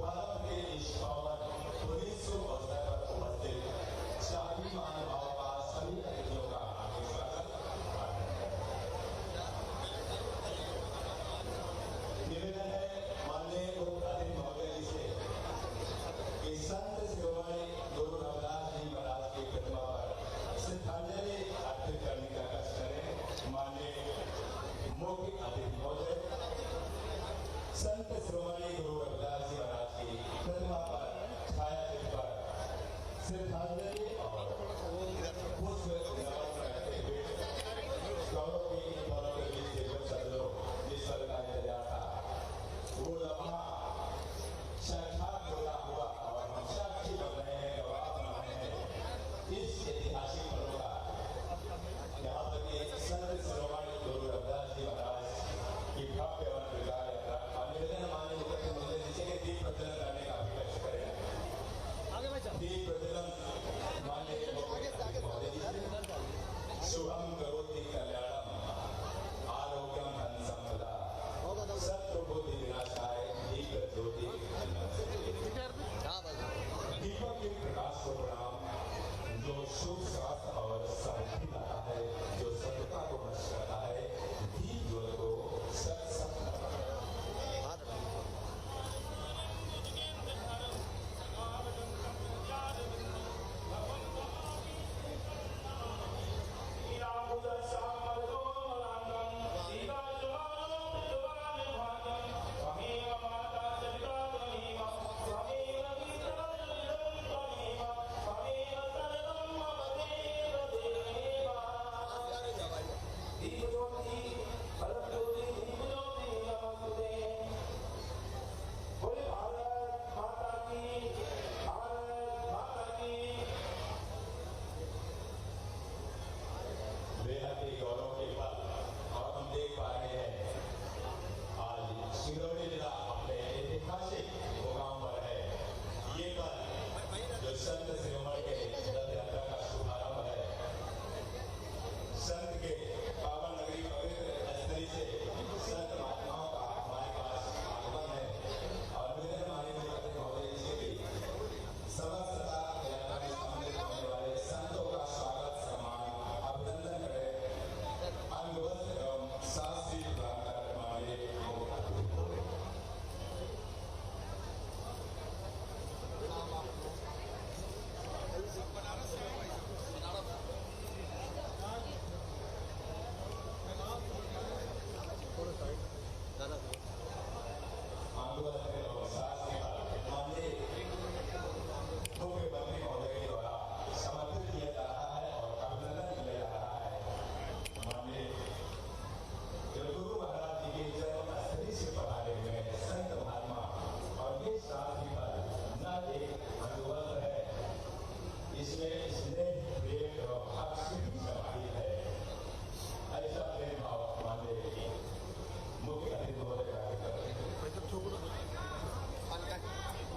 शुभारंभ के इस पावन 1900 अवसर पर उपस्थित शाही महानुभाव का सभी अतिथियों का हार्दिक स्वागत। निवेदन है माननीय मुख्य अतिथि महोदय जी से कि संत शिरोमणि गुरु रविदास जी महाराज की प्रतिमा पर श्रद्धांजलि अर्पित करने का कष्ट करें। माननीय मुख्य अतिथि महोदय संत शिरोमणि गुरु रविदास जी महाराज की प्रतिमा पर छायाचित्र पर श्रद्धांजलि और पुष्प नमन करते हुए गौरव की गौरव के बीच शब्दों जिस पल का इंतजार था वो लम्हा साक्षात पूरा हुआ और हम साक्षी बन रहे हैं, गवाह बन रहे हैं इस ऐतिहासिक पलों का। यहाँ तक कि संत शिरोमणि गुरु रविदास जी महाराज की भव्य एवं विकार यात्रा निवेदन माननीय मुख्य मंत्री जी से दीप प्रज्वलन करने का भी कष्ट करें। दीप प्रज्वलन माननीय शुभम करोति कल्याणम आरोग्यम धन संपदा शत्रु बुद्धि विनाशाय दीप ज्योति। दीपक के प्रकाश को प्रणाम जो सुख स्वास्थ्य और समृद्धि लाता है, जो सत्यता को नष्ट करता है, दीप ज्योति को सत गौरव के पल और हम देख पा रहे हैं आज सिंगरौली जिला अपने ऐतिहासिक मुकाम पर है। ये पल जो संत शिरोमणि के रथ यात्रा का शुभारंभ है, संत के पावन नगरी पवित्र स्थली से संत महात्माओं का हमारे पास आगमन है और निवेदन माननीय मुख्य महोदय जी से भी समस्तता यात्रा में सम्मिलित होने वाले संतों का स्वागत सम्मान अभिनंदन करें। अंगवस्त्र एवं शास्त्री प्रदान कर माननीय मुख्यमंत्री महोदय के द्वारा समर्पित किया जा रहा है और अभिनंदन किया जा रहा है। माननीय गुरु महाराज जी के जन्मस्थली से पधारे हुए संत महात्मा और ये शादी पर न एक अनुबंध है, इसमें स्नेह प्रेम और हक से भी समाहित है। ऐसा प्रेम भाव माननीय मुख्य अतिथि महोदय का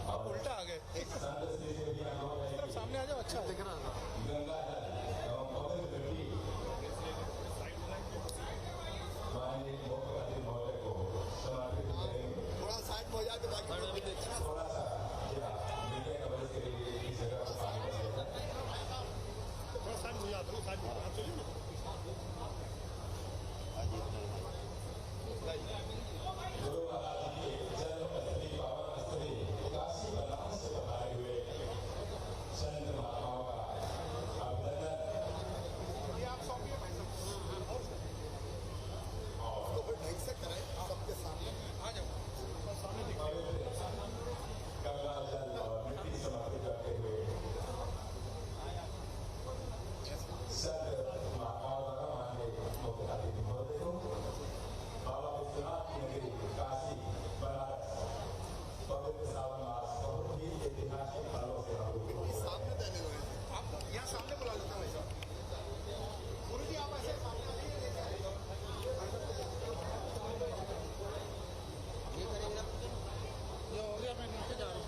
आप उल्टा आ गए, सामने आ जाओ। अच्छा दिख रहा है। गंगा जल एवं पवित्र मिट्टी माननीय मुख्य अतिथि महोदय को समर्पित करेंगे। थोड़ा साइड में हो जाए तो बाकी थोड़ा सा मीडिया कवरेज के लिए इस जगह को पानी बचेगा। थोड़ा साइड हो जाता हूँ, साइड आप चलिए ना। गुरु महाराज जी के जन्मस्थली पावन स्थली काशी बनारस से पधारे हुए संत महात्माओं का अभिनंदन और ढंग से करें सबके सामने आ जाओ, सामने गंगा जल और मिट्टी समर्पित करते हुए संत महात्माओं द्वारा माननीय मुख्य अतिथि महोदय को बाबा विश्वनाथ की नगरी काशी बनारस पवित्र सावन मास बहुत ही ऐतिहासिक फलों से सामने देने दो। आप यहाँ सामने बुला लेते हैं वैसा गुरु जी, आप ऐसे सामने ये करेंगे जो हो गया। मैं नीचे जा रहा हूँ।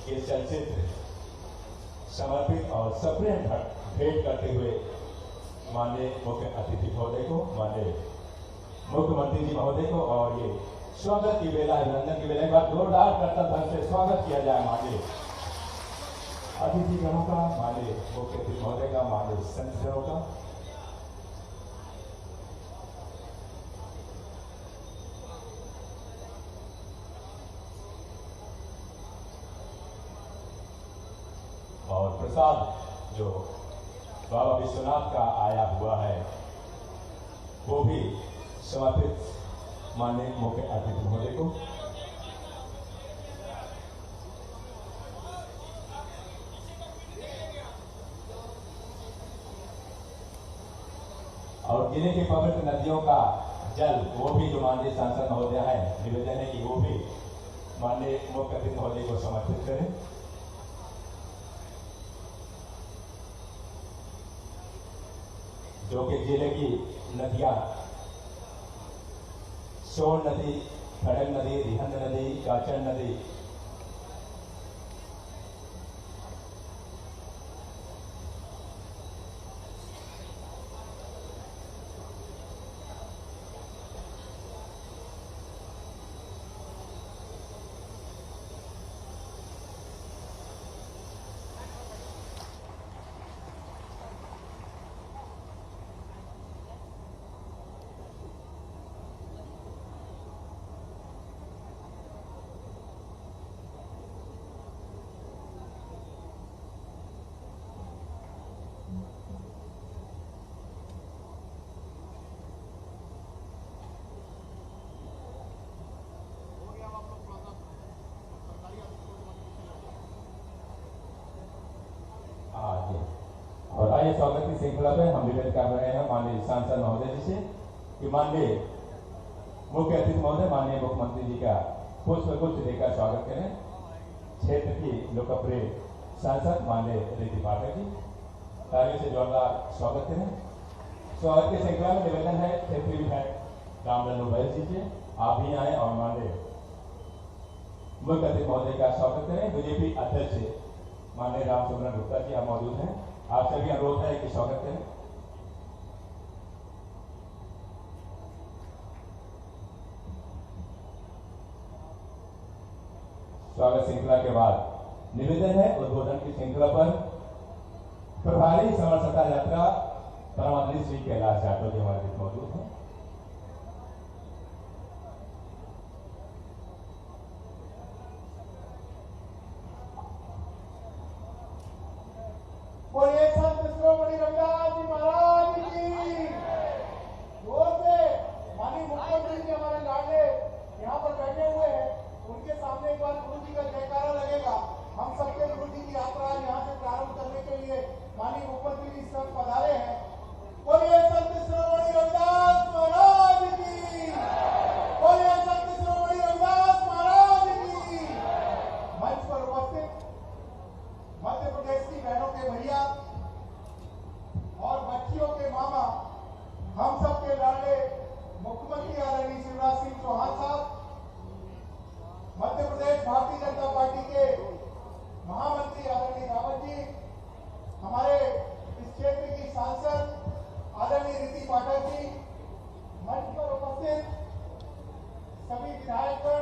ये चलचित्र समर्पित और सप्रेम भेंट करते हुए माननीय मुख्य अतिथि महोदय को, माननीय मुख्यमंत्री जी महोदय को, और ये स्वागत की बेला, अभिनंदन की बेला, एक बार जोरदार करतब ढंग से स्वागत किया जाए माननीय अतिथिगणों का, माननीय मुख्य अतिथि महोदय का, माननीय संतजनों का। और प्रसाद जो बाबा विश्वनाथ का आया हुआ है वो भी समर्पित माननीय मुख्य अतिथि महोदय को। और जिले की पवित्र नदियों का जल वो भी जो माननीय सांसद महोदय है, निवेदन है कि वो भी माननीय मुख्य अतिथि महोदय को समर्पित करें। जो कि जिले की नदियां सोन नदी, खड़ग नदी, रिहंद नदी, काचन नदी, और आइए स्वागत की श्रृंखला में हम निवेदन कर रहे हैं माननीय सांसद महोदय जी से कि माननीय मुख्य अतिथि महोदय माननीय मुख्यमंत्री जी का पुष्पगुच्छ देकर स्वागत करें। क्षेत्र की लोकप्रिय सांसद माननीय रीति पाठक जी, तालियों से जोरदार स्वागत करें। स्वागत की श्रृंखला में निवेदन है क्षेत्रीय विधायक रामलल्लू बैल जी से, आप भी आए और माननीय मुख्य अतिथि महोदय का स्वागत करें। बीजेपी अध्यक्ष माननीय रामचंद्र गुप्ता जी आप मौजूद हैं, आप सभी अनुरोध है कि स्वागत करें। स्वागत श्रृंखला के बाद निवेदन है उद्बोधन की श्रृंखला पर प्रभारी समरसता यात्रा परमात्मा श्री कैलाश यादव जी हमारे बीच मौजूद हैं। बोलिए संत शिरोमणि रविदास जी महाराज की जोर से। माननीय मुख्यमंत्री जी हमारे लाडले यहाँ पर बैठे हुए हैं, उनके सामने एक बार गुरु जी का जयकारा लगेगा। हम सबके गुरु जी की यात्रा यहाँ से प्रारंभ करने के लिए माननीय मुख्यमंत्री जी सब पधारे हैं। बोलिए संत शिरोमणि रविदास महाराज की, बोलिए संत शिरोमणि रविदास महाराज की। मंच पर उपस्थित मध्य प्रदेश की बहनों के भैया और बच्चियों के मामा, हम सब के लाडले मुख्यमंत्री आदरणीय शिवराज सिंह चौहान साहब, मध्य प्रदेश भारतीय जनता पार्टी के महामंत्री आदरणीय रावत जी, हमारे इस क्षेत्र की सांसद आदरणीय रीति पाठक जी, मंच पर उपस्थित सभी विधायकगण,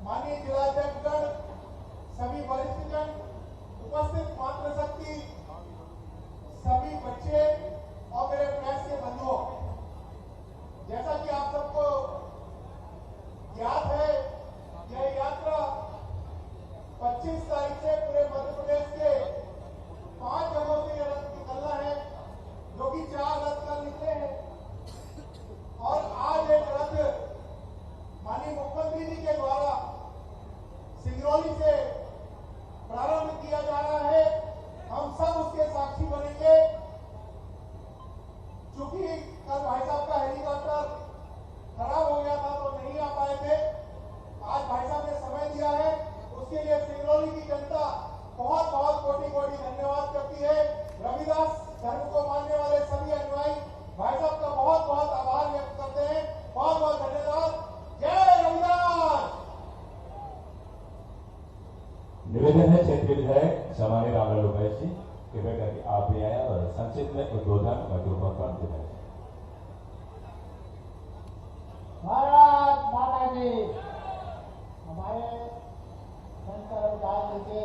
माननीय जिलाध्यक्षगण, सभी वरिष्ठजन, उपस्थित मातृशक्ति, सभी बच्चे और मेरे प्रेस के बंधुओं, जैसा कि आप सबको याद है, यह यात्रा 25 तारीख से पूरे मध्य प्रदेश के 5 जगहों से यह रथ निकलना है, जो कि 4 रथ कल निकले हैं और आज एक रथ माननीय मुख्यमंत्री जी के द्वारा सिंगरौली से प्रारंभ किया जा रहा है। हम सब उसके साक्षी बनेंगे। चूंकि कल भाई साहब का हेलीकॉप्टर खराब हो गया था तो नहीं आ पाए थे, आज भाई साहब ने समय दिया है, उसके लिए सिंगरौली की जनता बहुत बहुत कोटि कोटि धन्यवाद करती है। रविदास धर्म को मानने वाले सभी अनुयायी भाई साहब का बहुत बहुत आभार व्यक्त करते हैं। बहुत बहुत धन्यवाद। जय रविदास। निवेदन है क्षेत्रीय विधायक सामान्य रामलाल उपाध्याय जी, कृपया करके आप भी आया और संक्षिप्त में उद्बोधन माइक्रोफोन प्राप्त करें। भारत माता की। हमारे संत रविदास जी के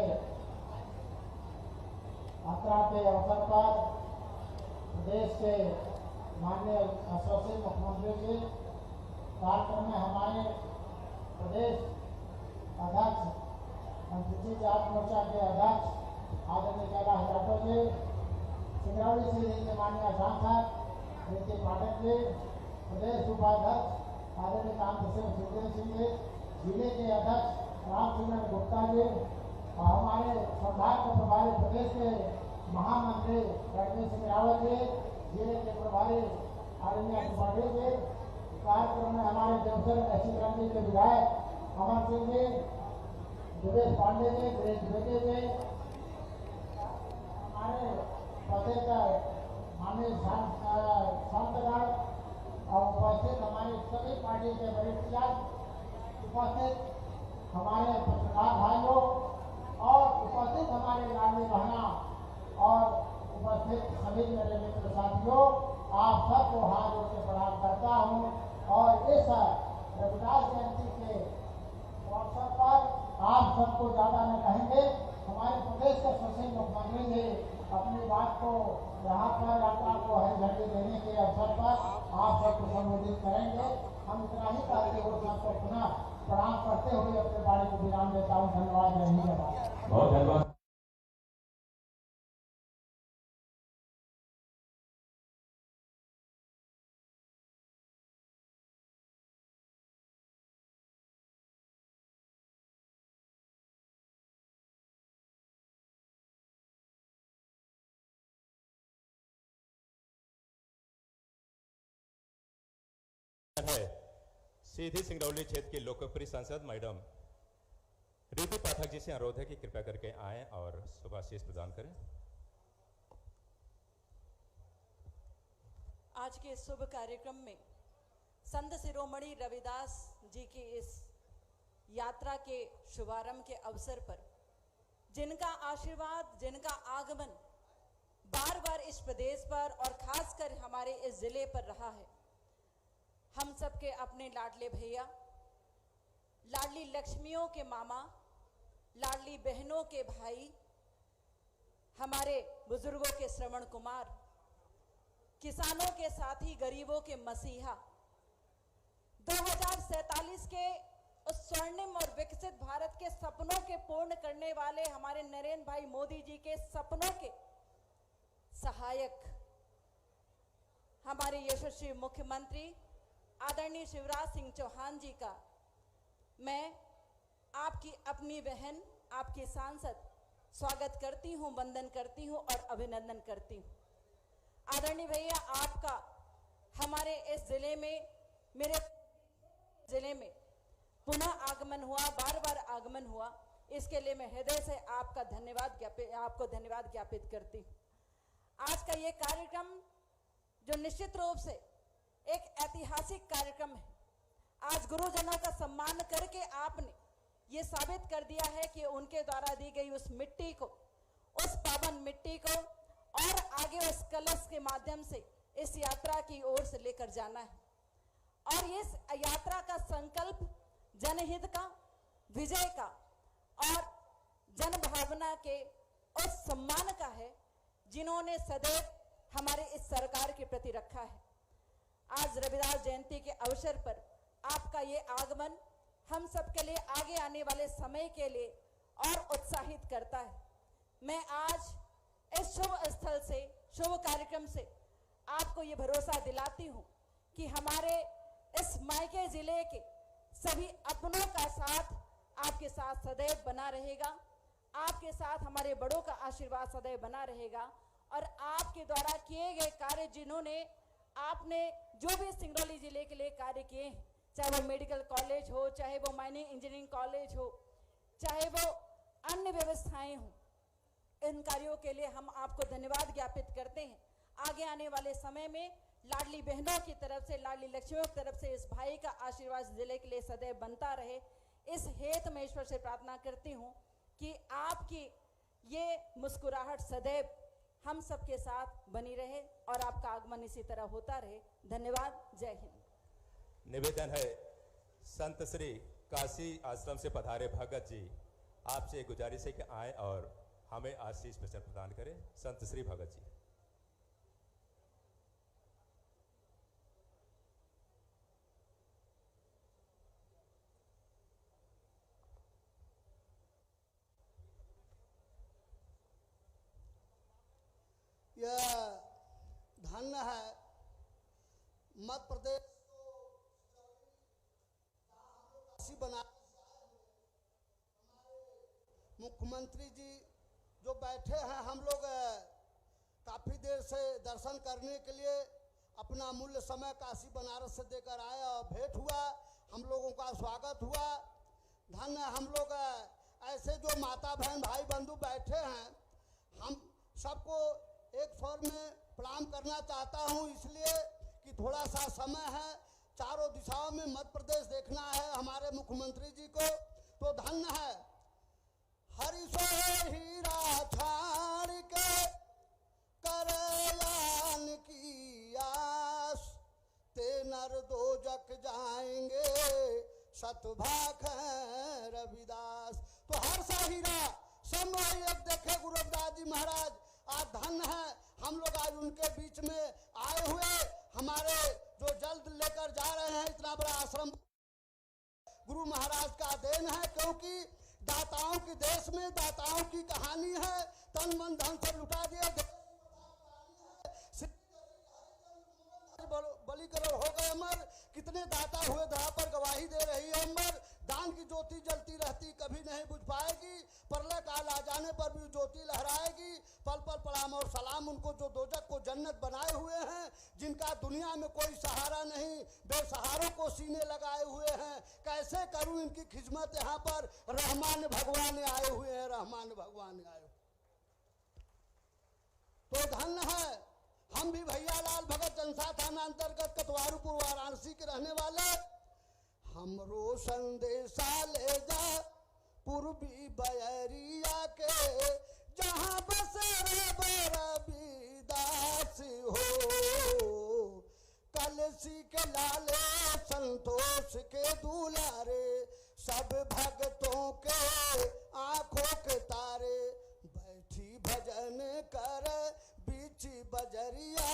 यात्रा के अवसर पर प्रदेश के माननीय एसोसिएट मुख्यमंत्री जी कार्यक्रम में हमारे प्रदेश अध्यक्ष अनुसूचित जाति मोर्चा के अध्यक्ष आदरणीय कैलाश यादव जी, सिंगरौली सीधी के माननीय सांसद ऋतिक पाठक जी, प्रदेश उपाध्यक्ष आदरणीय कांतिसिंह सुखदेव सिंह जी, जिले के अध्यक्ष रामचंद्र गुप्ता जी और हमारे संभाग के प्रभारी प्रदेश के महामंत्री रणवीर सिंह रावत जी, जिले के प्रभारी आदरणीय त्रिपाठी जी, कार्यक्रम में हमारे देवसर एसी रंजी के विधायक अमर सिंह जी, सुरेश पांडे जी, गिरीश बेटे जी, हमारे प्रदेश माननीय सांसदगण और उपस्थित हमारे सभी पार्टी के वरिष्ठ जन, उपस्थित हमारे पत्रकार भाइयों और उपस्थित हमारे लाडली बहना और उपस्थित सभी मेरे मित्र साथियों, आप सबको हाथ जोड़ के प्रणाम करता हूँ और इस रविदास जयंती के अवसर पर आप सबको ज्यादा न कहेंगे, हमारे प्रदेश के सुशील मुख्यमंत्री जी अपनी बात को यहाँ पर यात्रा को हरी झंडी देने के अवसर पर आप सबको संबोधित करेंगे। हम इतना ही कहते हुए सबको पुनः प्रणाम करते हुए अपने बारे को विराम देता हूँ। धन्यवाद। बहुत धन्यवाद। है सीधी सिंगरौली क्षेत्र की लोकप्रिय सांसद मैडम ऋतिक पाठक जी से अनुरोध है कि कृपया करके आएं और शुभाशीष प्रदान करें। आज के शुभ कार्यक्रम में संत शिरोमणि रविदास जी की इस यात्रा के शुभारंभ के अवसर पर जिनका आशीर्वाद, जिनका आगमन बार बार इस प्रदेश पर और खासकर हमारे इस जिले पर रहा है, हम सबके अपने लाडले भैया, लाडली लक्ष्मियों के मामा, लाडली बहनों के भाई, हमारे बुजुर्गों के श्रवण कुमार, किसानों के साथी, गरीबों के मसीहा, 2047 के उस स्वर्णिम और विकसित भारत के सपनों के पूर्ण करने वाले हमारे नरेंद्र भाई मोदी जी के सपनों के सहायक, हमारे यशस्वी मुख्यमंत्री आदरणीय शिवराज सिंह चौहान जी का मैं आपकी अपनी बहन, आपकी सांसद स्वागत करती हूं, वंदन करती हूं और अभिनंदन करती हूं। आदरणीय भैया, आपका हमारे इस जिले में, मेरे जिले में पुनः आगमन हुआ, बार बार आगमन हुआ, इसके लिए मैं हृदय से आपको धन्यवाद ज्ञापित करती हूं। आज का ये कार्यक्रम जो निश्चित रूप से एक ऐतिहासिक कार्यक्रम है। आज गुरुजनों का सम्मान करके आपने ये साबित कर दिया है कि उनके द्वारा दी गई उस मिट्टी को, उस पावन मिट्टी को और आगे उस कलश के माध्यम से इस यात्रा की ओर से लेकर जाना है। और इस यात्रा का संकल्प जनहित का, विजय का और जन भावना के उस सम्मान का है जिन्होंने सदैव हमारे इस सरकार के प्रति रखा है। आज रविदास जयंती के अवसर पर आपका ये आगमन हम सबके लिए आगे आने वाले समय के लिए और उत्साहित करता है। मैं आज इस शुभ स्थल से, शुभ कार्यक्रम से आपको ये भरोसा दिलाती हूँ कि हमारे इस मायके जिले के सभी अपनों का साथ आपके साथ सदैव बना रहेगा, आपके साथ हमारे बड़ों का आशीर्वाद सदैव बना रहेगा और आपके द्वारा किए गए कार्य, जिन्होंने आपने जो भी सिंगरौली जिले के लिए कार्य किए हैं, चाहे वो मेडिकल कॉलेज हो, चाहे वो माइनिंग इंजीनियरिंग कॉलेज हो, चाहे वो अन्य व्यवस्थाएं हो, इन कार्यों के लिए हम आपको धन्यवाद ज्ञापित करते हैं। आगे आने वाले समय में लाडली बहनों की तरफ से, लाडली लक्ष्मियों की तरफ से इस भाई का आशीर्वाद जिले के लिए सदैव बनता रहे, इस हेतु मैं ईश्वर से प्रार्थना करती हूँ। कि आपकी ये मुस्कुराहट सदैव हम सबके साथ बनी रहे और आपका आगमन इसी तरह होता रहे। धन्यवाद। जय हिंद। निवेदन है संत श्री काशी आश्रम से पधारे भगत जी, आपसे गुजारिश है कि आए और हमें आशीष वचन प्रदान करें। संत श्री भगत जी। यह धन्य है मध्य प्रदेश को बना मुख्यमंत्री जी जो बैठे हैं, हम लोग काफ़ी देर से दर्शन करने के लिए अपना मूल्य समय काशी बनारस से देकर आए और भेंट हुआ, हम लोगों का स्वागत हुआ। धन्य हम लोग ऐसे जो माता बहन भाई बंधु बैठे हैं, हम सबको एक स्वर में प्रणाम करना चाहता हूं, इसलिए कि थोड़ा सा समय है, चारों दिशाओं में मध्य प्रदेश देखना है हमारे मुख्यमंत्री जी को। तो धन्य है हरि सो हीरा छाड़ के करयान की आस, ते नर दो जग जाएंगे सतभाख रविदास। तो हर सा हीरा समय देखे गुरु रविदास जी महाराज आज धन्य है, हम लोग आज उनके बीच में आए हुए, हमारे जो जल्द लेकर जा रहे हैं इतना बड़ा आश्रम गुरु महाराज का देन है, क्योंकि दाताओं के देश में दाताओं की कहानी है। तन मन धन सब लुटा दिया, बलि करोड़ हो गए अमर, कितने दाता हुए धरा पर गवाही दे रही है अमर। दान की ज्योति जलती रहती कभी नहीं बुझ पाएगी, प्रलय काल आ जाने पर भी ज्योति लहराएगी। पल पल प्रणाम और सलाम उनको जो दोजक को जन्नत बनाए हुए हैं, जिनका दुनिया में कोई सहारा नहीं, बेसहारों को सीने लगाए हुए हैं। कैसे करूं इनकी खिदमत, यहाँ पर रहमान भगवान आए हुए हैं, रहमान भगवान आए। तो धन्य है हम भी भैया लाल भगत जनसा थाना अंतर्गत कतवारूपुर वाराणसी के रहने वाले। हमरो संदेशा ले जा पूर्वी बयरिया के, जहाँ बसे रविदास हो। कलसी के लाले संतोष के दुलारे, सब भक्तों के आंखों के तारे। बैठी भजन कर बीच बजरिया,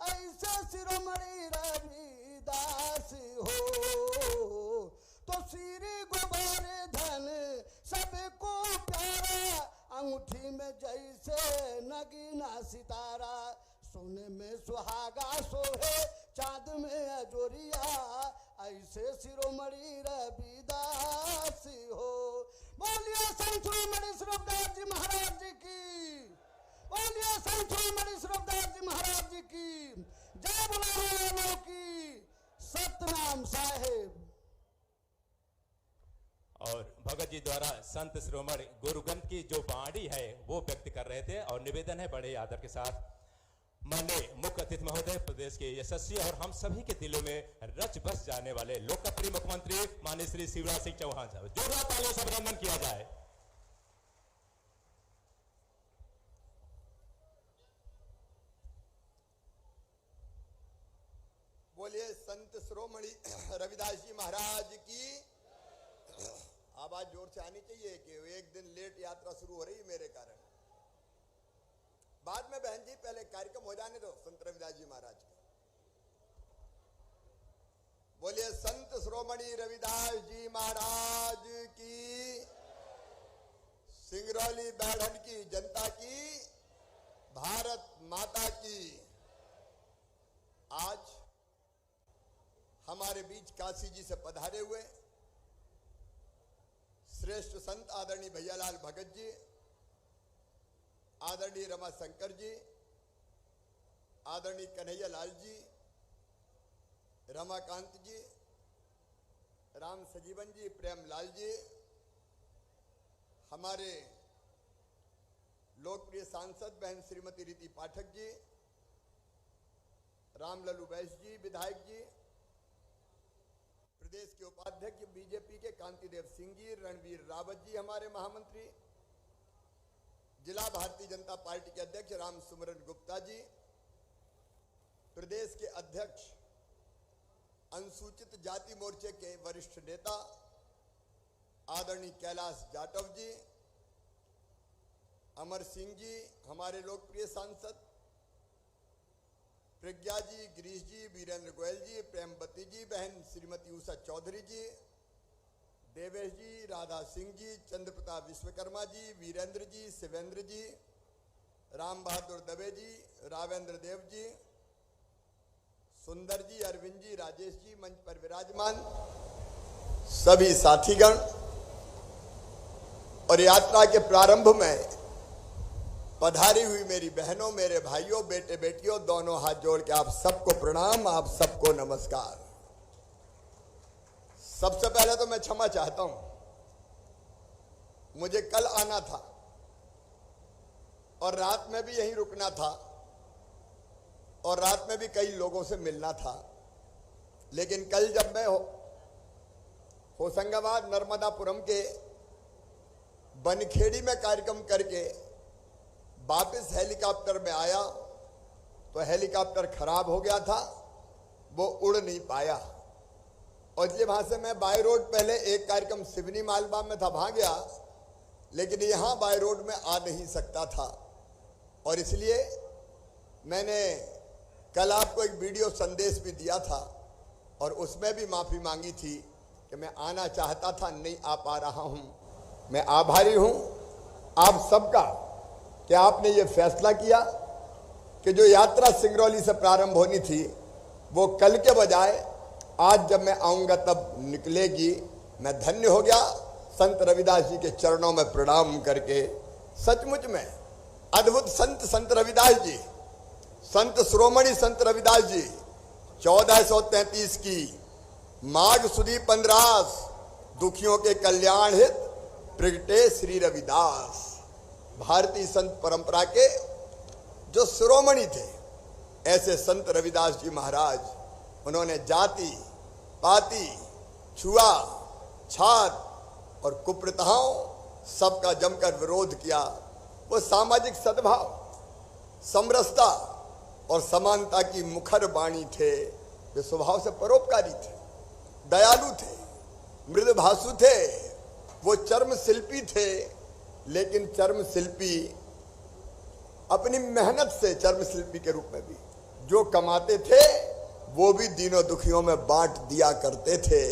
ऐसे शिरोमणि रविदास हो। तो श्री गोवर्धन सबको प्यारा, अंगूठी में जैसे नगीना सितारा। सोने में सुहागा सोहे चांद में अजोरिया, ऐसे शिरोमणि रविदास हो। बोलिए संत शिरोमणि रविदास जी महाराज जी की, बोलिए संत शिरोमणि रविदास जी महाराज जी की जय। बोलो की सतनाम साहेब। और भगत जी द्वारा संत शिरोमणि गुरुग्रंथ की जो बाणी है वो व्यक्त कर रहे थे। और निवेदन है बड़े आदर के साथ माननीय मुख्य अतिथि महोदय, प्रदेश के यशस्वी और हम सभी के दिलों में रच बस जाने वाले लोकप्रिय मुख्यमंत्री माननीय श्री शिवराज सिंह चौहान साहब, जोरदार तालियों से अभिनंदन किया जाए। बोलिए संत शिरोमणि रविदास जी महाराज की। आवाज जोर से आनी चाहिए कि एक दिन लेट यात्रा शुरू हो रही है मेरे कारण। बाद में बहन जी पहले कार्यक्रम हो जाने दो संत रविदास जी महाराज का। बोलिए संत शिरोमणि रविदास जी महाराज की, सिंगरौली बैठन की जनता की, भारत माता की। आज हमारे बीच काशी जी से पधारे हुए श्रेष्ठ संत आदरणीय भैयालाल भगत जी, आदरणीय रमा शंकर जी, आदरणीय कन्हैया लाल जी, रमाकांत जी, राम सजीवन जी, प्रेम लाल जी, हमारे लोकप्रिय सांसद बहन श्रीमती रीति पाठक जी, राम लल्लू बैस जी विधायक जी, प्रदेश के उपाध्यक्ष बीजेपी के कांतिदेव सिंह जी, रणवीर रावत जी हमारे महामंत्री, जिला भारतीय जनता पार्टी के अध्यक्ष राम सुमरन गुप्ता जी, प्रदेश के अध्यक्ष अनुसूचित जाति मोर्चे के वरिष्ठ नेता आदरणीय कैलाश जाटव जी, अमर सिंह जी हमारे लोकप्रिय सांसद, प्रज्ञा जी, गिरीश जी, वीरेंद्र गोयल जी, प्रेमवती जी, बहन श्रीमती उषा चौधरी जी, देवेश जी, राधा सिंह जी, चंद्र प्रताप विश्वकर्मा जी, वीरेंद्र जी, शिवेंद्र जी, राम बहादुर दवे जी, रावेंद्र देव जी, सुंदर जी, अरविंद जी, राजेश जी, मंच पर विराजमान सभी साथीगण और यात्रा के प्रारंभ में पधारी हुई मेरी बहनों, मेरे भाइयों, बेटे बेटियों, दोनों हाथ जोड़ के आप सबको प्रणाम, आप सबको नमस्कार। सबसे पहले तो मैं क्षमा चाहता हूं, मुझे कल आना था और रात में भी यहीं रुकना था और रात में भी कई लोगों से मिलना था, लेकिन कल जब मैं होशंगाबाद नर्मदापुरम के बनखेड़ी में कार्यक्रम करके वापस हेलीकॉप्टर में आया तो हेलीकॉप्टर खराब हो गया था, वो उड़ नहीं पाया और इसलिए वहां से मैं बाय रोड, पहले एक कार्यक्रम सिवनी मालवा में था, वहां गया, लेकिन यहां बाय रोड में आ नहीं सकता था और इसलिए मैंने कल आपको एक वीडियो संदेश भी दिया था और उसमें भी माफी मांगी थी कि मैं आना चाहता था, नहीं आ पा रहा हूं। मैं आभारी हूं आप सबका कि आपने ये फैसला किया कि जो यात्रा सिंगरौली से प्रारंभ होनी थी वो कल के बजाय आज जब मैं आऊंगा तब निकलेगी। मैं धन्य हो गया संत रविदास जी के चरणों में प्रणाम करके। सचमुच में अद्भुत संत रविदास जी, संत शिरोमणि संत रविदास जी 1433 की माघ सुदी 15 दुखियों के कल्याण हित प्रगटे श्री रविदास। भारतीय संत परंपरा के जो शिरोमणि थे, ऐसे संत रविदास जी महाराज, उन्होंने जाति पाति, छुआ छात और कुप्रथाओं सबका जमकर विरोध किया। वो सामाजिक सद्भाव, समरसता और समानता की मुखर वाणी थे। वे स्वभाव से परोपकारी थे, दयालु थे, मृदुभाषु थे। वो चर्म शिल्पी थे, लेकिन चर्म शिल्पी अपनी मेहनत से, चर्म शिल्पी के रूप में भी जो कमाते थे वो भी दीनों दुखियों में बांट दिया करते थे।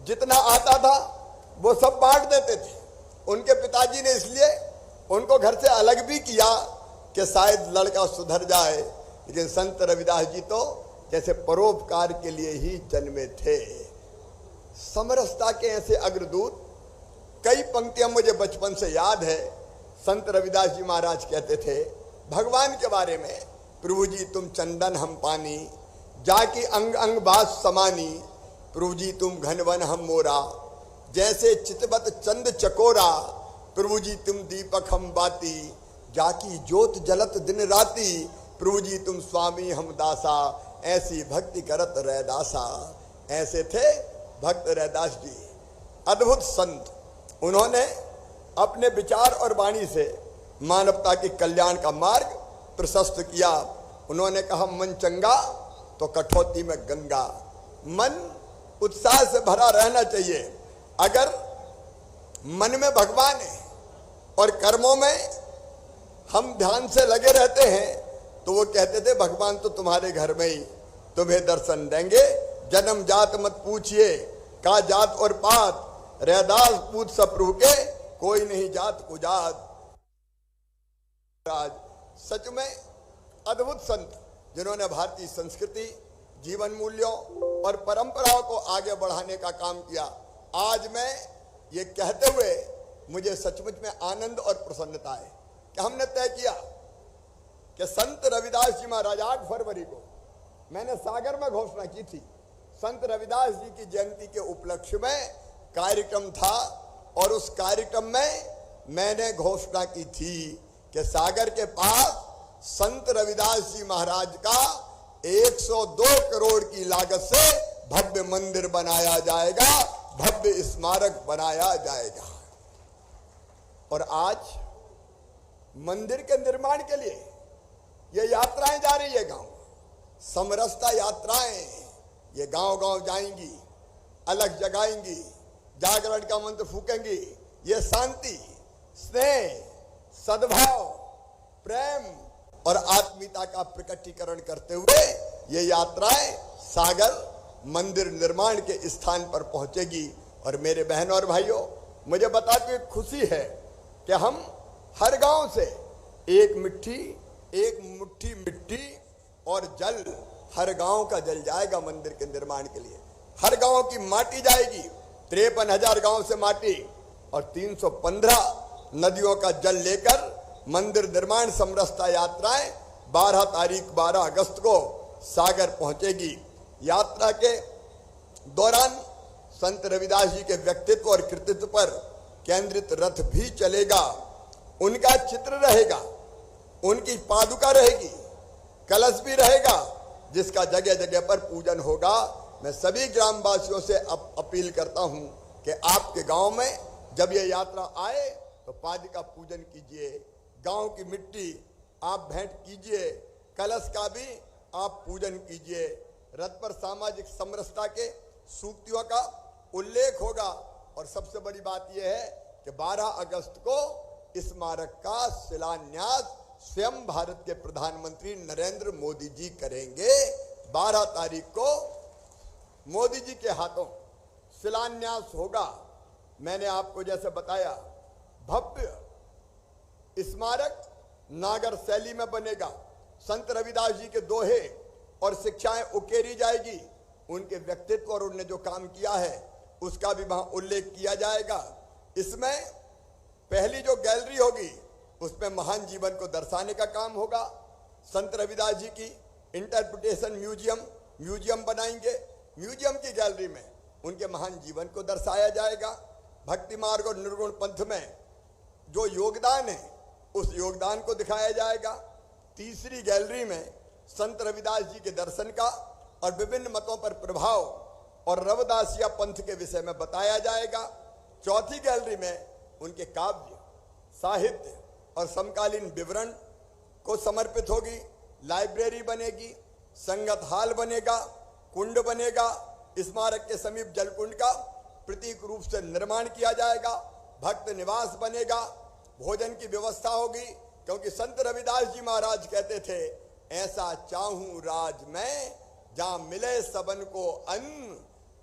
जितना आता था वो सब बांट देते थे। उनके पिताजी ने इसलिए उनको घर से अलग भी किया कि शायद लड़का सुधर जाए, लेकिन संत रविदास जी तो जैसे परोपकार के लिए ही जन्मे थे। समरसता के ऐसे अग्रदूत। कई पंक्तियां मुझे बचपन से याद है। संत रविदास जी महाराज कहते थे भगवान के बारे में, प्रभु जी तुम चंदन हम पानी, जाकी अंग अंग बास समानी, प्रभु जी तुम घनवन हम मोरा, जैसे चितवत चंद चकोरा, प्रभु जी तुम दीपक हम बाती, जाकी ज्योत जलत दिन राती, प्रभु जी तुम स्वामी हम दासा, ऐसी भक्ति करत रैदासा। ऐसे थे भक्त रैदास जी, अद्भुत संत। उन्होंने अपने विचार और वाणी से मानवता के कल्याण का मार्ग प्रशस्त किया। उन्होंने कहा मन चंगा तो कठौती में गंगा। मन उत्साह से भरा रहना चाहिए। अगर मन में भगवान है और कर्मों में हम ध्यान से लगे रहते हैं तो वो कहते थे भगवान तो तुम्हारे घर में ही तुम्हें दर्शन देंगे। जन्म जात मत पूछिए का जात और पात, रैदास पूछ सब प्रभु के कोई नहीं जात कुजात। सच में अद्भुत संत जिन्होंने भारतीय संस्कृति, जीवन मूल्यों और परंपराओं को आगे बढ़ाने का काम किया। आज मैं ये कहते हुए मुझे सचमुच में आनंद और प्रसन्नता है कि हमने तय किया कि संत रविदास जी महाराज 8 फरवरी को मैंने सागर में घोषणा की थी। संत रविदास जी की जयंती के उपलक्ष्य में कार्यक्रम था और उस कार्यक्रम में मैंने घोषणा की थी कि सागर के पास संत रविदास जी महाराज का 102 करोड़ की लागत से भव्य मंदिर बनाया जाएगा, भव्य स्मारक बनाया जाएगा। और आज मंदिर के निर्माण के लिए ये यात्राएं जा रही है, गांव समरसता यात्राएं, ये गांव-गांव जाएंगी, अलग जगाएंगी, जागरण का मंत्र फूकेंगी। ये शांति, स्नेह, सद्भाव, प्रेम और आत्मीयता का प्रकटीकरण करते हुए ये यात्राएं सागर मंदिर निर्माण के स्थान पर पहुंचेगी। और मेरे बहनों और भाइयों, मुझे बताते हुए खुशी है कि हम हर गांव से एक मुट्ठी मिट्टी और जल, हर गांव का जल जाएगा मंदिर के निर्माण के लिए। हर गांव की माटी जाएगी, 53,000 गांव से माटी और 315 नदियों का जल लेकर मंदिर निर्माण समरसता यात्राएं 12 अगस्त को सागर पहुंचेगी। यात्रा के दौरान संत रविदास जी के व्यक्तित्व और कृतित्व पर केंद्रित रथ भी चलेगा, उनका चित्र रहेगा, उनकी पादुका रहेगी, कलश भी रहेगा, जिसका जगह जगह पर पूजन होगा। मैं सभी ग्रामवासियों से अपील करता हूं कि आपके गांव में जब ये यात्रा आए तो पादुका पूजन कीजिए, गांव की मिट्टी आप भेंट कीजिए, कलश का भी आप पूजन कीजिए। रथ पर सामाजिक समरसता के सूक्तियों का उल्लेख होगा। और सबसे बड़ी बात यह है कि 12 अगस्त को स्मारक का शिलान्यास स्वयं भारत के प्रधानमंत्री नरेंद्र मोदी जी करेंगे। 12 तारीख को मोदी जी के हाथों शिलान्यास होगा। मैंने आपको जैसे बताया, भव्य स्मारक नागर शैली में बनेगा, संत रविदास जी के दोहे और शिक्षाएं उकेरी जाएगी, उनके व्यक्तित्व और उन्होंने जो काम किया है उसका भी वहां उल्लेख किया जाएगा। इसमें पहली जो गैलरी होगी उसमें महान जीवन को दर्शाने का काम होगा। संत रविदास जी की इंटरप्रिटेशन म्यूजियम बनाएंगे। म्यूजियम की गैलरी में उनके महान जीवन को दर्शाया जाएगा। भक्ति मार्ग और निर्गुण पंथ में जो योगदान है उस योगदान को दिखाया जाएगा। तीसरी गैलरी में संत रविदास जी के दर्शन का और विभिन्न मतों पर प्रभाव और रविदासिया पंथ के विषय में बताया जाएगा। चौथी गैलरी में उनके काव्य, साहित्य और समकालीन विवरण को समर्पित होगी। लाइब्रेरी बनेगी, संगत हाल बनेगा, कुंड बनेगा, स्मारक के समीप जलकुंड का प्रतीक रूप से निर्माण किया जाएगा। भक्त निवास बनेगा, भोजन की व्यवस्था होगी, क्योंकि संत रविदास जी महाराज कहते थे, ऐसा चाहूं राज में जहां मिले सबन को अन्न,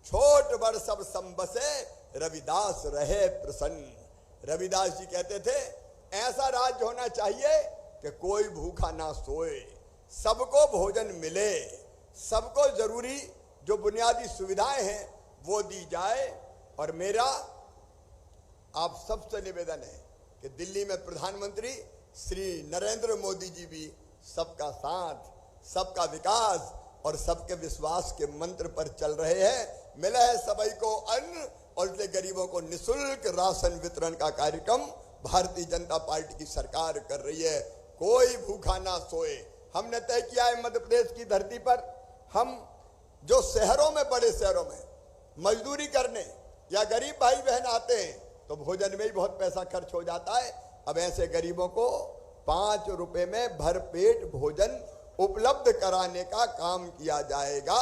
छोट बड़ सब संबसे रविदास रहे प्रसन्न। रविदास जी कहते थे, ऐसा राज्य होना चाहिए कि कोई भूखा ना सोए, सबको भोजन मिले, सबको जरूरी जो बुनियादी सुविधाएं हैं वो दी जाए। और मेरा आप सबसे निवेदन है कि दिल्ली में प्रधानमंत्री श्री नरेंद्र मोदी जी भी सबका साथ, सबका विकास और सबके विश्वास के मंत्र पर चल रहे हैं। मिला है सभी को अन्न और इसलिए गरीबों को निःशुल्क राशन वितरण का कार्यक्रम भारतीय जनता पार्टी की सरकार कर रही है। कोई भूखा ना सोए। हमने तय किया है मध्य प्रदेश की धरती पर हम जो शहरों में, बड़े शहरों में मजदूरी करने या गरीब भाई बहन आते हैं तो भोजन में ही बहुत पैसा खर्च हो जाता है। अब ऐसे गरीबों को 5 रुपए में भरपेट भोजन उपलब्ध कराने का काम किया जाएगा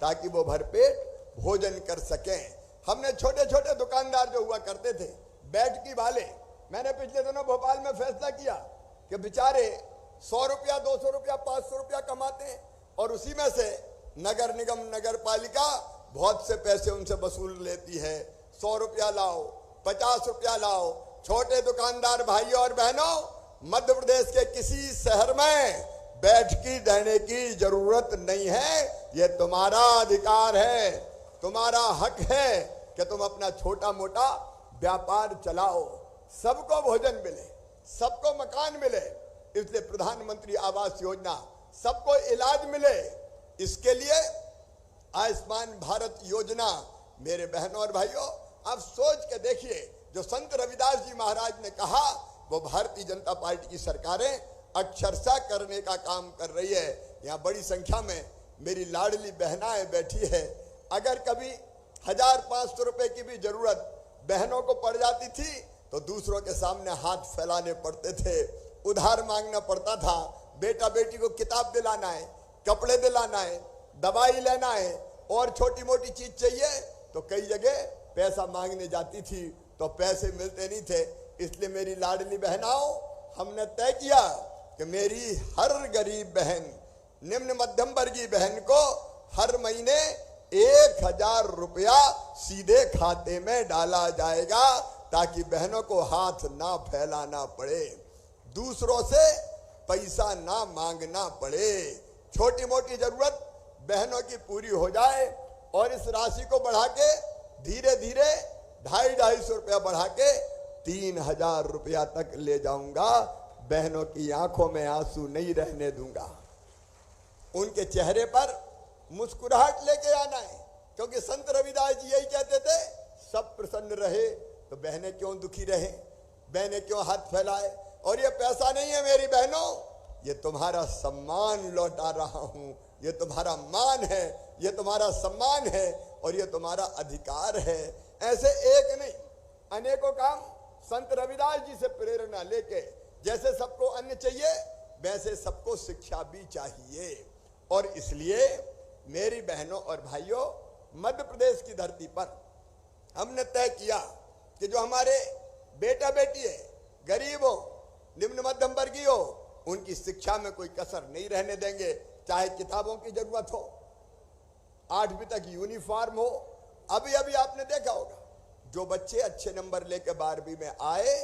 ताकि वो भरपेट भोजन कर सकें। हमने छोटे छोटे दुकानदार जो हुआ करते थे, बैठकी वाले, मैंने पिछले दिनों भोपाल में फैसला किया कि बेचारे 100 रुपया, 200 रुपया, 500 रुपया कमाते हैं और उसी में से नगर निगम, नगर पालिका बहुत से पैसे उनसे वसूल लेती है। 100 रुपया लाओ, 50 रुपया लाओ। छोटे दुकानदार भाइयों और बहनों, मध्य प्रदेश के किसी शहर में बैठकी देने की जरूरत नहीं है। ये तुम्हारा अधिकार है, तुम्हारा हक है कि तुम अपना छोटा मोटा व्यापार चलाओ, सबको भोजन मिले, सबको मकान मिले। इसलिए प्रधानमंत्री आवास योजना, सबको इलाज मिले, इसके लिए आयुष्मान भारत योजना। मेरे बहनों और भाइयों, आप सोच के देखिए, जो संत रविदास जी महाराज ने कहा वो भारतीय जनता पार्टी की सरकारें अक्षरशः करने का काम कर रही है। यहाँ बड़ी संख्या में मेरी लाडली बहनाएं बैठी है, अगर कभी 1500 रुपए की भी जरूरत बहनों को पड़ जाती थी तो दूसरों के सामने हाथ फैलाने पड़ते थे, उधार मांगना पड़ता था। बेटा बेटी को किताब दिलाना है, कपड़े दिलाना है, दवाई लेना है और छोटी मोटी चीज चाहिए तो कई जगह पैसा मांगने जाती थी तो पैसे मिलते नहीं थे। इसलिए मेरी लाडली बहनाओं, हमने तय किया कि मेरी हर गरीब बहन, निम्न मध्यम वर्गीय बहन को हर महीने 1000 रुपया सीधे खाते में डाला जाएगा ताकि बहनों को हाथ ना फैलाना पड़े, दूसरों से पैसा ना मांगना पड़े, छोटी मोटी जरूरत बहनों की पूरी हो जाए। और इस राशि को बढ़ा के धीरे धीरे 250 रुपया बढ़ा के 3000 रुपया तक ले जाऊंगा। बहनों की आंखों में आंसू नहीं रहने दूंगा, उनके चेहरे पर मुस्कुराहट लेके आना है, क्योंकि संत रविदास जी यही कहते थे, सब प्रसन्न रहे तो बहनें क्यों दुखी रहे, बहनें क्यों हाथ फैलाए। और ये पैसा नहीं है मेरी बहनों, ये तुम्हारा सम्मान लौटा रहा हूं, ये तुम्हारा मान है, ये तुम्हारा सम्मान है और ये तुम्हारा अधिकार है। ऐसे एक नहीं अनेकों काम संत रविदास जी से प्रेरणा लेके, जैसे सबको अन्न चाहिए वैसे सबको शिक्षा भी चाहिए। और इसलिए मेरी बहनों और भाइयों, मध्य प्रदेश की धरती पर हमने तय किया कि जो हमारे बेटा बेटी है, गरीब हो, निम्न मध्यम वर्गीय हो, उनकी शिक्षा में कोई कसर नहीं रहने देंगे। चाहे किताबों की जरूरत हो, 8वीं तक यूनिफॉर्म हो। अभी अभी आपने देखा होगा, जो बच्चे अच्छे नंबर लेके 12वीं में आए,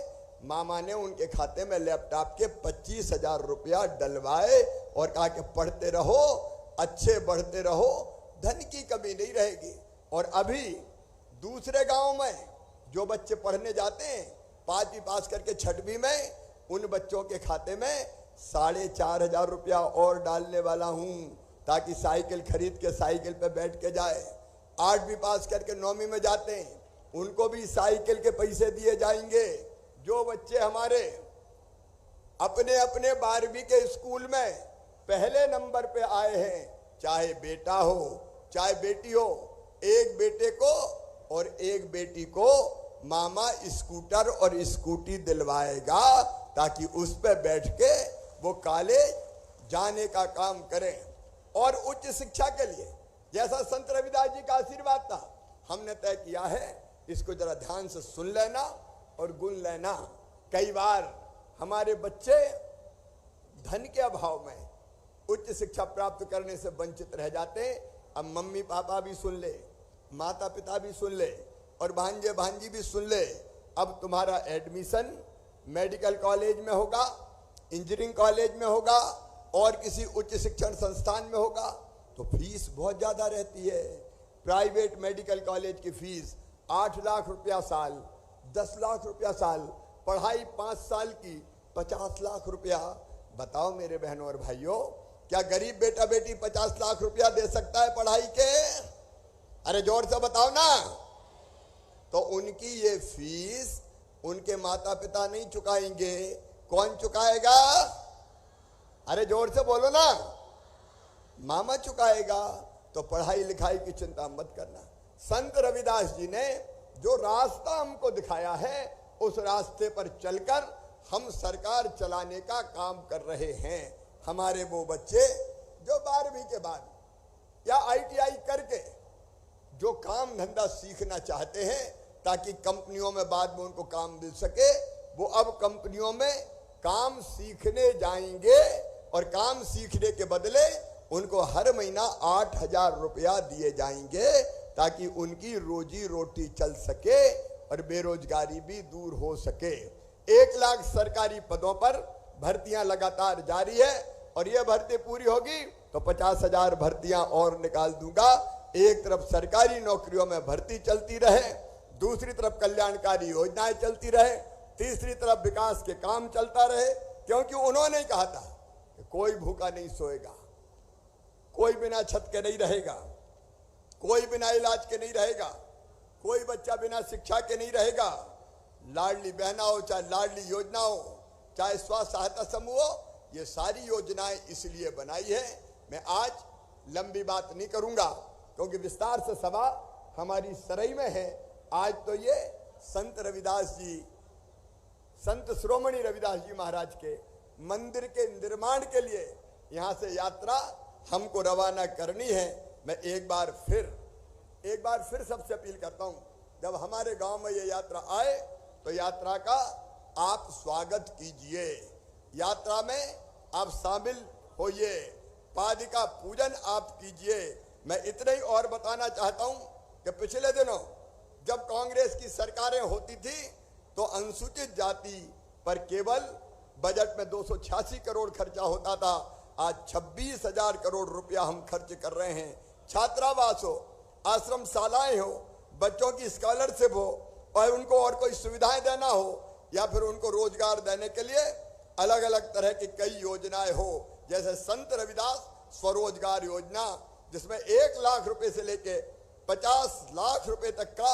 मामा ने उनके खाते में लैपटॉप के 25,000 रुपया डलवाए और कहा कि पढ़ते रहो, अच्छे बढ़ते रहो, धन की कमी नहीं रहेगी। और अभी दूसरे गांव में जो बच्चे पढ़ने जाते हैं 5वीं पास करके 6वीं में, उन बच्चों के खाते में 4,500 रुपया और डालने वाला हूं ताकि साइकिल खरीद के साइकिल पे बैठ के जाए। 8वीं पास करके 9वीं में जाते हैं, उनको भी साइकिल के पैसे दिए जाएंगे। जो बच्चे हमारे अपने अपने 12वीं के स्कूल में पहले नंबर पे आए हैं, चाहे बेटा हो चाहे बेटी हो, एक बेटे को और एक बेटी को मामा स्कूटर और स्कूटी दिलवाएगा ताकि उस पे बैठ के वो कॉलेज जाने का काम करें। और उच्च शिक्षा के लिए जैसा संत रविदास जी का आशीर्वाद था, हमने तय किया है, इसको जरा ध्यान से सुन लेना और गुन लेना। कई बार हमारे बच्चे धन के अभाव में उच्च शिक्षा प्राप्त करने से वंचित रह जाते हैं। अब मम्मी पापा भी सुन ले, माता पिता भी सुन ले और भांजे भांजी भी सुन ले। अब तुम्हारा एडमिशन मेडिकल कॉलेज में होगा, इंजीनियरिंग कॉलेज में होगा और किसी उच्च शिक्षण संस्थान में होगा तो फीस बहुत ज्यादा रहती है। प्राइवेट मेडिकल कॉलेज की फीस 8 लाख रुपया साल, 10 लाख रुपया साल, पढ़ाई 5 साल की 50 लाख रुपया। बताओ मेरे बहनों और भाइयों, क्या गरीब बेटा बेटी 50 लाख रुपया दे सकता है पढ़ाई के? अरे जोर से बताओ ना। तो उनकी ये फीस उनके माता पिता नहीं चुकाएंगे, कौन चुकाएगा? अरे जोर से बोलो ना। मामा चुकाएगा। तो पढ़ाई लिखाई की चिंता मत करना। संत रविदास जी ने जो रास्ता हमको दिखाया है, उस रास्ते पर चलकर हम सरकार चलाने का काम कर रहे हैं। हमारे वो बच्चे जो 12वीं के बाद या ITI करके जो काम धंधा सीखना चाहते हैं ताकि कंपनियों में बाद में उनको काम मिल सके, वो अब कंपनियों में काम सीखने जाएंगे और काम सीखने के बदले उनको हर महीना 8,000 रुपया दिए जाएंगे ताकि उनकी रोजी रोटी चल सके और बेरोजगारी भी दूर हो सके। 1 लाख सरकारी पदों पर भर्तियां लगातार जारी है और ये भर्ती पूरी होगी तो 50,000 भर्तियां और निकाल दूंगा। एक तरफ सरकारी नौकरियों में भर्ती चलती रहे, दूसरी तरफ कल्याणकारी योजनाएं चलती रहे, तीसरी तरफ विकास के काम चलता रहे। क्योंकि उन्होंने कहा था कि कोई भूखा नहीं सोएगा, कोई बिना छत के नहीं रहेगा, कोई बिना इलाज के नहीं रहेगा, कोई बच्चा बिना शिक्षा के नहीं रहेगा। लाडली बहना हो चाहे लाडली योजना हो चाहे स्वास्थ्य सहायता समूह हो, ये सारी योजनाएं इसलिए बनाई है। मैं आज लंबी बात नहीं करूंगा, क्योंकि विस्तार से सभा हमारी सरई में है। आज तो ये संत रविदास जी, संत शिरोमणि रविदास जी महाराज के मंदिर के निर्माण के लिए यहाँ से यात्रा हमको रवाना करनी है। मैं एक बार फिर सबसे अपील करता हूँ, जब हमारे गांव में ये यात्रा आए तो यात्रा का आप स्वागत कीजिए, यात्रा में आप शामिल होइए, पादिका पूजन आप कीजिए। मैं इतना ही और बताना चाहता हूं कि पिछले दिनों जब कांग्रेस की सरकारें होती थी तो अनुसूचित जाति पर केवल बजट में 286 करोड़ खर्चा होता था। आज 26,000 करोड़ रुपया हम खर्च कर रहे हैं। छात्रावास हो, आश्रम शालाएं हो, बच्चों की स्कॉलरशिप हो और उनको और कोई सुविधाएं देना हो या फिर उनको रोजगार देने के लिए अलग अलग तरह की कई योजनाएं हो, जैसे संत रविदास स्वरोजगार योजना, जिसमें 1 लाख रुपए से लेके 50 लाख रुपए तक का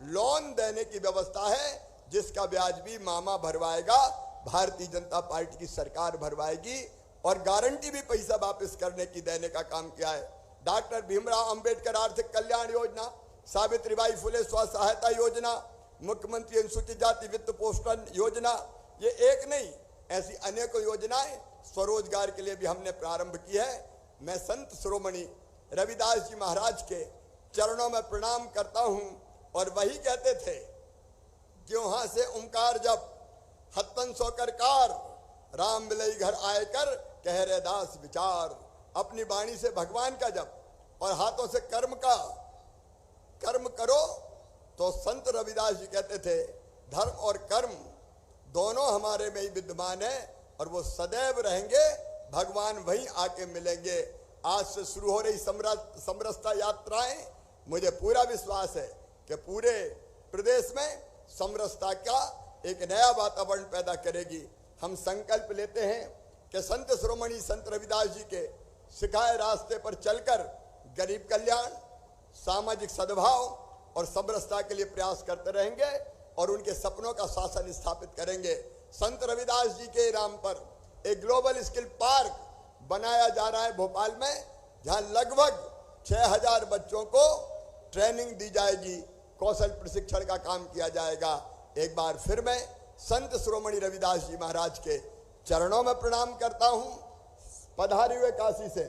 लोन देने की व्यवस्था है, जिसका ब्याज भी मामा भरवाएगा, भारतीय जनता पार्टी की सरकार भरवाएगी और गारंटी भी पैसा वापस करने की देने का काम किया है। डॉक्टर भीमराव अंबेडकर आर्थिक कल्याण योजना, सावित्रीबाई फुले स्व सहायता योजना, मुख्यमंत्री अनुसूचित जाति वित्त पोषण योजना, ये एक नहीं ऐसी अनेकों योजनाएं स्वरोजगार के लिए भी हमने प्रारंभ की है। मैं संत शिरोमणि रविदास जी महाराज के चरणों में प्रणाम करता हूं और वही कहते थे कि वहां से ओंकार जब हत्तन सोकर कार, राम मिलई घर आए कर कह रे दास विचार। अपनी वाणी से भगवान का जप और हाथों से कर्म करो तो संत रविदास जी कहते थे धर्म और कर्म दोनों हमारे में ही विद्यमान है और वो सदैव रहेंगे, भगवान वहीं आके मिलेंगे। आज से शुरू हो रही समरसता यात्राएं, मुझे पूरा विश्वास है कि पूरे प्रदेश में समरसता का एक नया वातावरण पैदा करेगी। हम संकल्प लेते हैं कि संत शिरोमणि संत रविदास जी के सिखाए रास्ते पर चलकर गरीब कल्याण, सामाजिक सद्भाव और समरसता के लिए प्रयास करते रहेंगे और उनके सपनों का शासन स्थापित करेंगे। संत रविदास जी के नाम पर एक ग्लोबल स्किल पार्क बनाया जा रहा है भोपाल में, जहां लगभग 6,000 बच्चों को ट्रेनिंग दी जाएगी, कौशल प्रशिक्षण का काम किया जाएगा। एक बार फिर मैं संत शिरोमणि रविदास जी महाराज के चरणों में प्रणाम करता हूं। पधारे हुए काशी से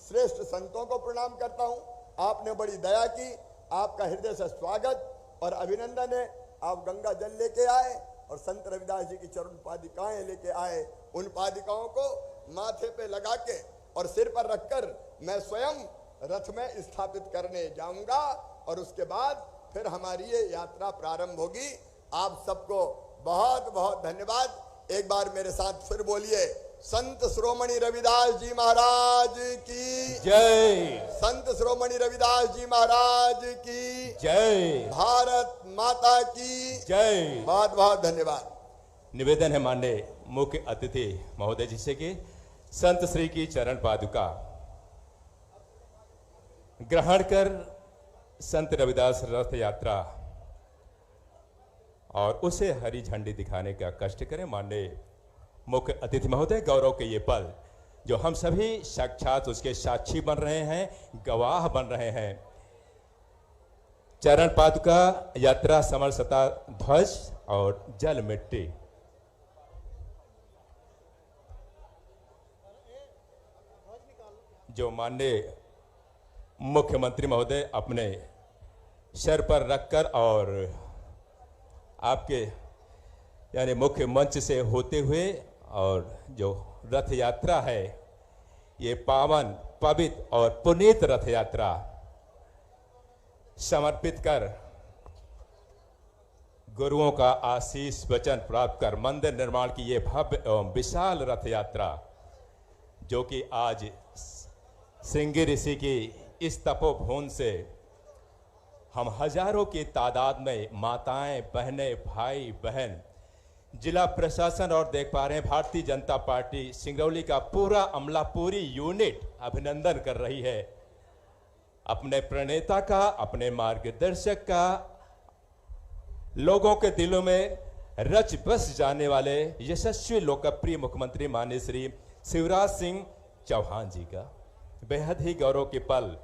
श्रेष्ठ संतों को प्रणाम करता हूं। आपने बड़ी दया की, आपका हृदय से स्वागत और अभिनंदन है। आप गंगा जल लेके आए और संत रविदास जी की चरण पादिकाएं लेके आए। उन पादिकाओं को माथे पे लगा के और सिर पर रखकर मैं स्वयं रथ में स्थापित करने जाऊंगा और उसके बाद फिर हमारी ये यात्रा प्रारंभ होगी। आप सबको बहुत बहुत धन्यवाद। एक बार मेरे साथ फिर बोलिए, संत शिरोमणि रविदास जी महाराज की जय, संत शिरोमणि रविदास जी महाराज की जय, भारत माता की जय। बहुत बहुत धन्यवाद। निवेदन है माननीय मुख्य अतिथि महोदय जी से कि संत श्री की चरण पादुका ग्रहण कर संत रविदास रथ यात्रा और उसे हरी झंडी दिखाने का कष्ट करें। माननीय मुख्य अतिथि महोदय, गौरव के ये पल जो हम सभी साक्षात उसके साक्षी बन रहे हैं, गवाह बन रहे हैं। चरण पादुका यात्रा समरसता ध्वज और जल मिट्टी। जो माननीय मुख्यमंत्री महोदय अपने सर पर रखकर और आपके यानी मुख्य मंच से होते हुए और जो रथ यात्रा है, ये पावन, पवित्र और पुनीत रथ यात्रा समर्पित कर गुरुओं का आशीष वचन प्राप्त कर मंदिर निर्माण की ये भव्य एवं विशाल रथ यात्रा, जो कि आज श्रृंगी ऋषि की इस तपोभूमि से हम हजारों की तादाद में माताएं, बहनें, भाई बहन, जिला प्रशासन और देख पा रहे हैं भारतीय जनता पार्टी सिंगरौली का पूरा अमला, पूरी यूनिट अभिनंदन कर रही है अपने प्रणेता का, अपने मार्गदर्शक का, लोगों के दिलों में रच बस जाने वाले यशस्वी लोकप्रिय मुख्यमंत्री माननीय श्री शिवराज सिंह चौहान जी का। बेहद ही गौरव के पल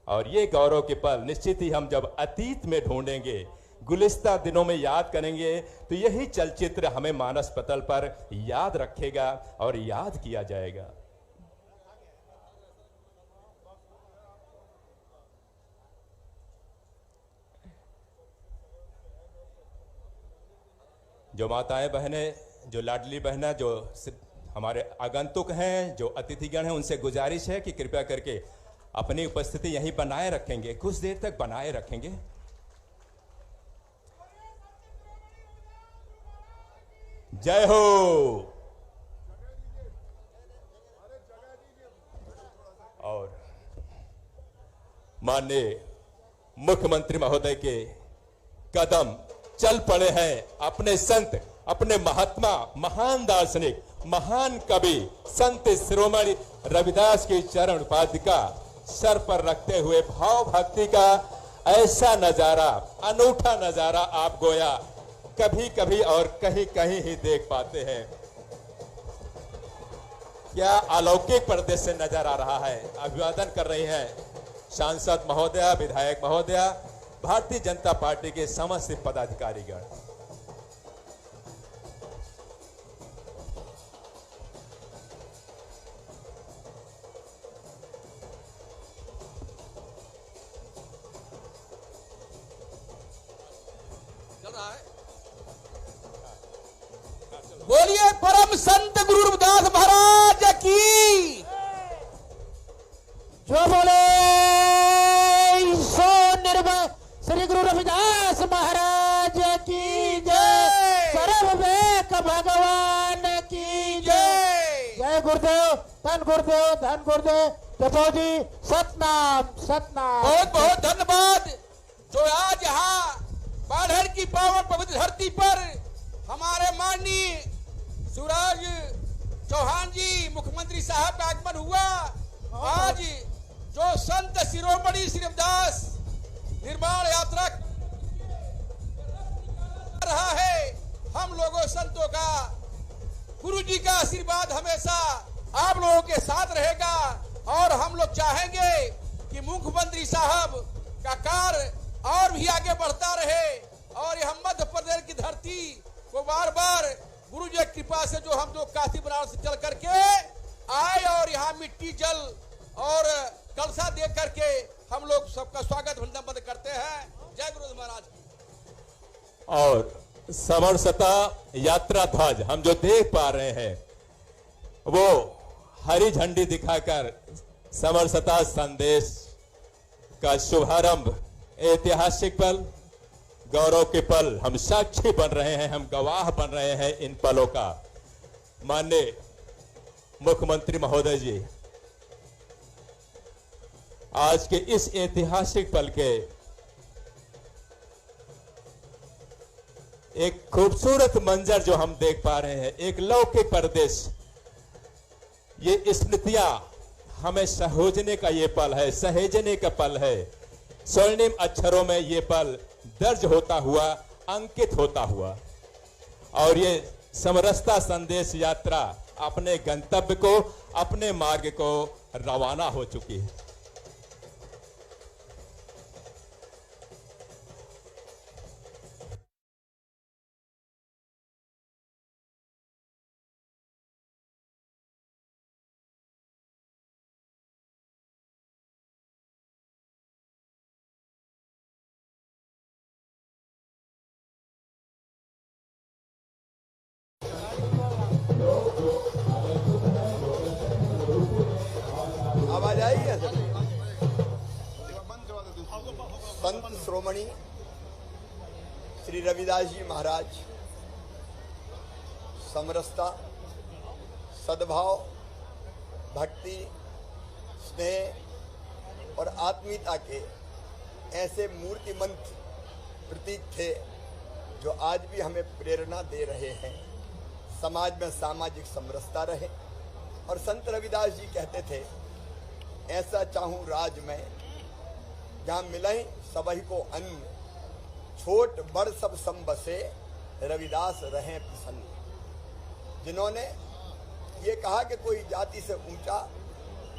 और ये गौरव के पल निश्चित ही हम जब अतीत में ढूंढेंगे, गुलिस्ता दिनों में याद करेंगे, तो यही चलचित्र हमें मानस पटल पर याद रखेगा और याद किया जाएगा। जो माताएं बहनें, जो लाडली बहना, जो हमारे आगंतुक हैं, जो अतिथिगण हैं, उनसे गुजारिश है कि कृपया करके अपनी उपस्थिति यहीं बनाए रखेंगे, कुछ देर तक बनाए रखेंगे। जय हो। और माननीय मुख्यमंत्री महोदय के कदम चल पड़े हैं अपने संत, अपने महात्मा, महान दार्शनिक, महान कवि संत शिरोमणि रविदास की चरण पादुका सर पर रखते हुए भाव भक्ति का ऐसा नजारा, अनूठा नजारा आप गोया कभी कभी और कहीं कहीं ही देख पाते हैं। क्या अलौकिक परिदृश्य नजर आ रहा है। अभिवादन कर रही हैं सांसद महोदया, विधायक महोदया, भारतीय जनता पार्टी के समस्त पदाधिकारीगण। बोलिए परम संत गुरु रविदास महाराज की। जो बोले सो निर्भय श्री गुरु रविदास महाराज की जय। सर्ववेक भगवान की जय। जय गुरुदेव, धन गुरुदेव, धन गुरुदेव। जपो जी सतनाम सतनाम। बहुत बहुत धन्यवाद। जो आज यहाँ बाढ़ की पावन पवित्र धरती पर हमारे माननीय शिवराज चौहान जी मुख्यमंत्री साहब का आगमन हुआ। आज जो संत शिरोमणि श्री रविदास निर्माण यात्रा रहा है, हम लोगों संतों का, गुरु जी का आशीर्वाद हमेशा आप लोगों के साथ रहेगा। और हम लोग चाहेंगे कि मुख्यमंत्री साहब का कार्य और भी आगे बढ़ता रहे और यह मध्य प्रदेश की धरती को बार बार गुरु जी की कृपा से जो हम लोग काशी बनारस से चल करके आए और यहाँ मिट्टी जल और कलशा दे करके हम लोग सबका स्वागत वंदन करते हैं। जय गुरु महाराज की। और समरसता यात्रा ध्वज हम जो देख पा रहे हैं, वो हरी झंडी दिखाकर समरसता संदेश का शुभारंभ, ऐतिहासिक पल, गौरव के पल, हम साक्षी बन रहे हैं, हम गवाह बन रहे हैं इन पलों का। माननीय मुख्यमंत्री महोदय जी, आज के इस ऐतिहासिक पल के एक खूबसूरत मंजर जो हम देख पा रहे हैं, एक लौकिक परिदृश्य, ये स्मृतियां हमें सहोजने का ये पल है, सहेजने का पल है। स्वर्णिम अक्षरों में ये पल दर्ज होता हुआ, अंकित होता हुआ, और ये समरसता संदेश यात्रा अपने गंतव्य को, अपने मार्ग को रवाना हो चुकी है। आवाज आई है? संत शिरोमणि श्री रविदास जी महाराज समरसता, सद्भाव, भक्ति, स्नेह और आत्मीयता के ऐसे मूर्तिमंत प्रतीक थे जो आज भी हमें प्रेरणा दे रहे हैं। समाज में सामाजिक समरसता रहे। और संत रविदास जी कहते थे, ऐसा चाहूं राज में जहाँ मिले सबही को अन्न, छोट बड़ सब सम बसे, रविदास रहें प्रसन्न। जिन्होंने ये कहा कि कोई जाति से ऊंचा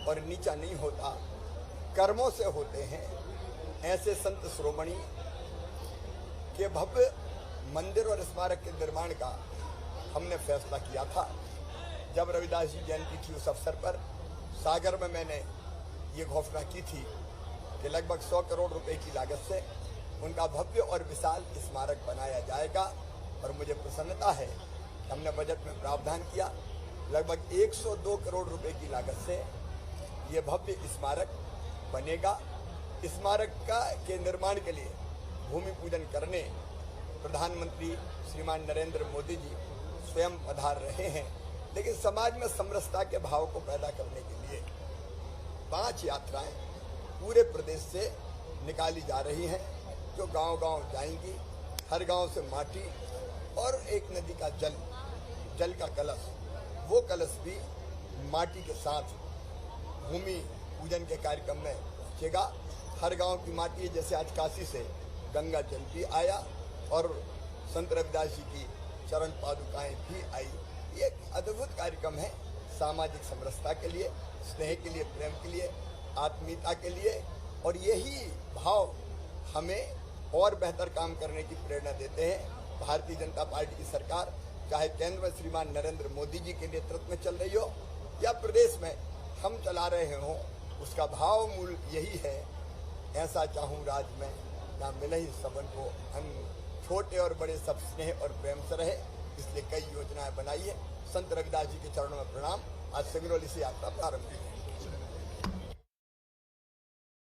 और नीचा नहीं होता, कर्मों से होते हैं। ऐसे संत शिरोमणि के भव्य मंदिर और स्मारक के निर्माण का हमने फैसला किया था। जब रविदास जी जयंती थी उस अवसर पर सागर में मैंने ये घोषणा की थी कि लगभग 100 करोड़ रुपए की लागत से उनका भव्य और विशाल स्मारक बनाया जाएगा। और मुझे प्रसन्नता है कि हमने बजट में प्रावधान किया। लगभग 102 करोड़ रुपए की लागत से ये भव्य स्मारक बनेगा। स्मारक के निर्माण के लिए भूमि पूजन करने प्रधानमंत्री श्रीमान नरेंद्र मोदी जी स्वयं पधार रहे हैं। लेकिन समाज में समरसता के भाव को पैदा करने के लिए 5 यात्राएं पूरे प्रदेश से निकाली जा रही हैं, जो गांव-गांव जाएंगी। हर गांव से माटी और एक नदी का जल का कलश, वो कलश भी माटी के साथ भूमि पूजन के कार्यक्रम में पहुंचेगा। हर गांव की माटी, जैसे आज काशी से गंगा जल भी आया और संत रविदास जी की चरण पादुकाएं भी आई। ये एक अद्भुत कार्यक्रम है सामाजिक समरसता के लिए, स्नेह के लिए, प्रेम के लिए, आत्मीयता के लिए। और यही भाव हमें और बेहतर काम करने की प्रेरणा देते हैं। भारतीय जनता पार्टी की सरकार चाहे केंद्र में श्रीमान नरेंद्र मोदी जी के नेतृत्व में चल रही हो या प्रदेश में हम चला रहे हों, उसका भाव मूल यही है, ऐसा चाहूँ राज में ना मिले ही सबन को अन्न, छोटे और बड़े सब स्नेह और प्रेम से रहे। इसलिए कई योजनाएं बनाई है। संत रविदास जी के चरणों में प्रणाम। आज सिंगरौली से यात्रा प्रारंभ हुई है।